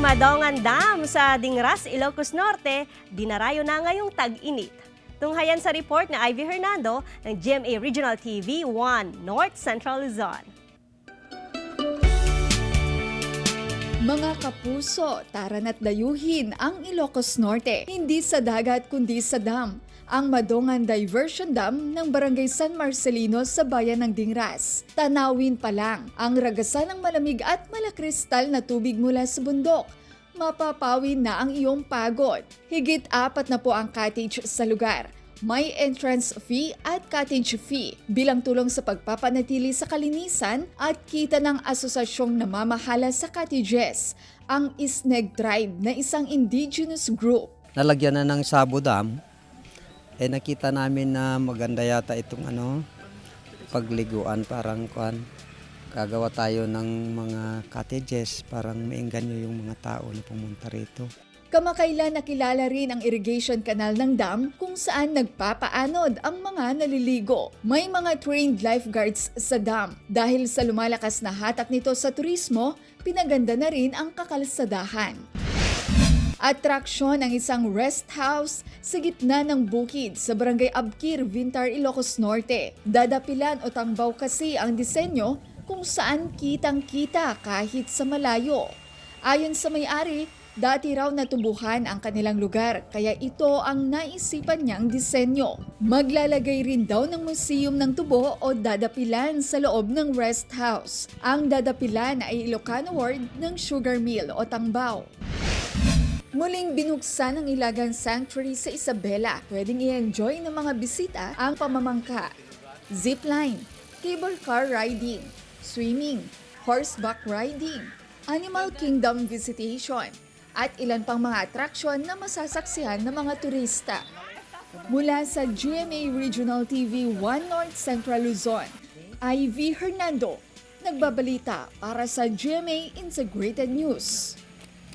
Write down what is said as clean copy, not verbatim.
Madongan Dam sa Dingras, Ilocos Norte, dinarayo na ngayong tag-init. Tunghayan sa report ni Ivy Hernando ng GMA Regional TV 1 North Central Luzon. Mga kapuso, tara na't dayuhin ang Ilocos Norte. Hindi sa dagat kundi sa dam. Ang Madongan Diversion Dam ng Barangay San Marcelino sa bayan ng Dingras. Tanawin pa lang ang ragasan ng malamig at malakristal na tubig mula sa bundok. Mapapawin na ang iyong pagod. Higit 4 na po ang cottage sa lugar. May entrance fee at cottage fee bilang tulong sa pagpapanatili sa kalinisan at kita ng asosasyong namamahala sa cottages, ang Isneg Tribe na isang indigenous group. Nalagyan na ng Sabo Dam, nakita namin na maganda yata itong pagliguan, parang gagawa tayo ng mga cottages, parang maingganyo yung mga tao na pumunta rito. Kamakailan nakilala rin ang irrigation canal ng dam kung saan nagpapaanod ang mga naliligo. May mga trained lifeguards sa dam. Dahil sa lumalakas na hatak nito sa turismo, pinaganda na rin ang kakalsadahan. Atraksyon ang isang rest house sa gitna ng bukid sa Barangay Abkir, Vintar, Ilocos Norte. Dadapilan o tangbaw kasi ang disenyo kung saan kitang-kita kahit sa malayo. Ayon sa may-ari, dati raw natubuhan ang kanilang lugar kaya ito ang naisipan niyang disenyo. Maglalagay rin daw ng museum ng tubo o dadapilan sa loob ng rest house. Ang dadapilan ay Ilocano word ng sugar mill o tangbaw. Muling binuksan ang Ilagan Sanctuary sa Isabela. Pwedeng i-enjoy ng mga bisita ang pamamangka, zipline, cable car riding, swimming, horseback riding, animal kingdom visitation, at ilan pang mga atraksyon na masasaksihan ng mga turista. Mula sa GMA Regional TV 1 North Central Luzon, Ivy Hernando, nagbabalita para sa GMA Integrated News.